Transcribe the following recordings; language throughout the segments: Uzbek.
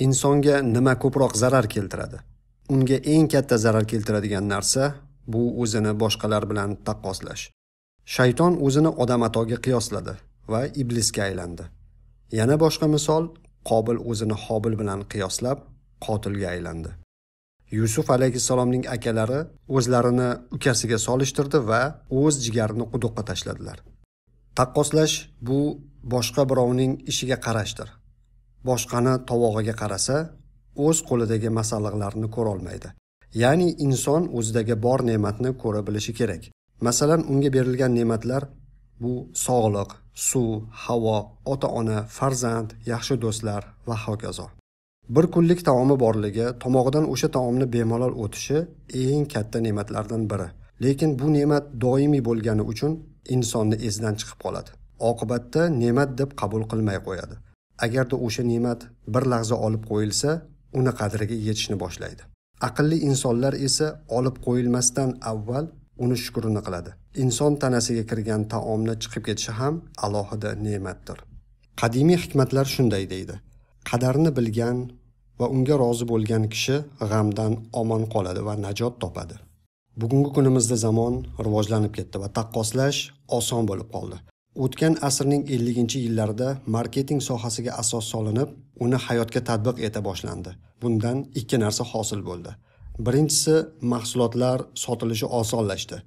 Insonga nima ko'proq zarar keltiradi? Unga eng katta zarar keltiradigan narsa bu o'zini boshqalar bilan taqqoslash. Shayton o'zini odam atoga qiyosladi va iblisga aylandi. Yana boshqa misol, Qobil o'zini Hobil bilan qiyoslab qotilga aylandi. Yusuf alayhissalomning akalari o'zlarini ukasiga solishtirdi va o'z jigarini quduqqa tashladilar. Taqqoslash bu boshqa birovning ishiga qarashdir. Boshqani tovog'iga qarasa, o'z qo'lidagi masalliqlarni ko'ra olmaydi. Ya'ni inson o'zidagi bor ne'matni ko'ra bilishi kerak. Masalan, unga berilgan ne'matlar bu sog'liq, suv, havo, ota-ona, farzand, yaxshi do'stlar va hokazo. Bir kunlik taomi borligi, tomog'idan o'sha taomni bemalol o'tishi eng katta ne'matlardan biri. Lekin bu ne'mat doimiy bo'lgani uchun insonni esidan chiqib qoladi. Oqibatda ne'mat deb qabul qilmay qo'yadi. Agarda o'sha ne'mat bir lahza olib qo'yilsa, uni qadriga yetishni boshlaydi. Aqlli insonlar esa olib qo'yilmasdan avval uni shukrini qiladi. Inson tanasiga kirgan taomni chiqib ketishi ham alohida ne'matdir. Qadimiy hikmatlar shunday deydi: qadarni bilgan va unga rozi bo'lgan kishi g'amdan omon qoladi va najot topadi. Bugungi kunimizda zamon rivojlanib ketdi va taqqoslash oson bo'lib qoldi. O'tgan asrning 50-yillarida marketing sohasiga asos solinib, uni hayotga tatbiq eta boshlandi. Bundan ikki narsa hosil bo'ldi. Birinchisi, mahsulotlar sotilishi osonlashdi.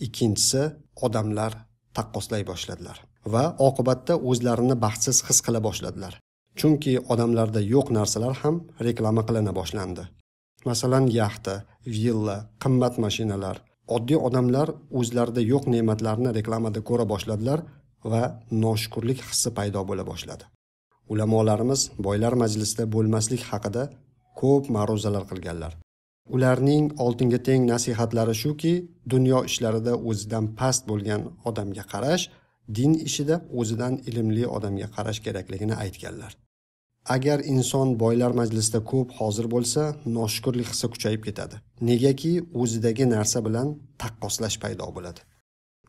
Ikkinchisi, odamlar taqqoslay boshladilar va oqibatda o'zlarini baxtsiz his qila boshladilar. Chunki odamlarda yo'q narsalar ham reklama qilina boshlandi. Masalan, yaxta, villa, qimmat mashinalar. Oddiy odamlar o'zlarida yo'q ne'matlarni reklamada ko'ra boshladilar va noshukrlik hissi paydo bo'la boshladi. Ulamolarimiz boylar majlisida bo'lmaslik haqida ko'p ma'ruzalar qilganlar. Ularning oltinga teng nasihatlari shuki, dunyo ishlarida o'zidan past bo'lgan odamga qarash, din ishida o'zidan ilmli odamga qarash kerakligini aytganlar. Agar inson boylar majlisida ko'p hozir bo'lsa, noshukrlik hissi kuchayib ketadi. Negaki o'zidagi narsa bilan taqqoslash paydo bo'ladi.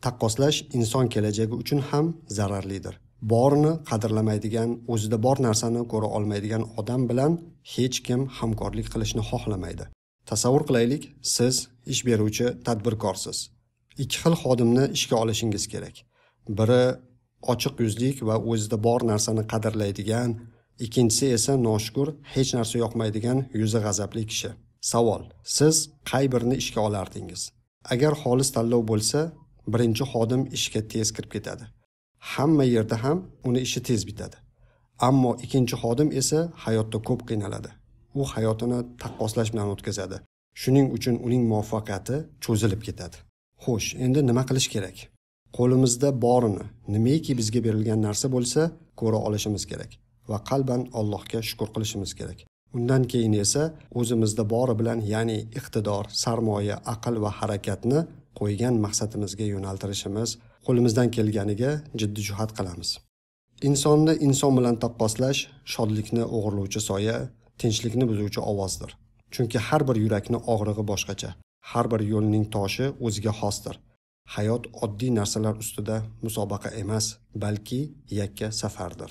Taqqoslash inson kelajagi uchun ham zararlidir. Borini qadrlamaydigan, o'zida bor narsani ko'ra olmaydigan odam bilan hech kim hamkorlik qilishni xohlamaydi. Tasavvur qilaylik, siz ish beruvchi tadbirkorsiz. Ikki xil xodimni ishga olishingiz kerak. Biri ochiq yuzlik va o'zida bor narsani qadrlaydigan, ikkinchisi esa noshukur, hech narsa yoqmaydigan, yuzi g'azabli kishi. Savol: siz qay birini ishga olardingiz? Agar xolis tanlov bo'lsa, birinchi xodim ishga tez kirib ketadi. Hamma yerda ham uni ishi tez bitadi. Ammo ikkinchi xodim esa hayotda ko'p qiynaladi. U hayotini taqqoslash bilan o'tkazadi. Shuning uchun uning muvaffaqiyati cho'zilib ketadi. Xo'sh, endi nima qilish kerak? Qo'limizda borini, nimaiki bizga berilgan narsa bo'lsa, ko'ra olishimiz kerak va qalban Allohga shukr qilishimiz kerak. Undan keyin esa o'zimizda bori bilan, ya'ni iqtidor, sarmoya, aql va harakatni qo'ygan maqsadimizga yo'naltirishimiz, qo'limizdan kelganiga jiddiy jihad qilamiz. Insonni inson bilan taqqoslash shodlikni o'g'irlovchi soya, tinchlikni buzuvchi ovozdir. Chunki har bir yurakning og'rig'i boshqacha, har bir yo'lning toshi o'ziga xosdir. Hayot oddiy narsalar ustida musobaqa emas, balki yakka safardir.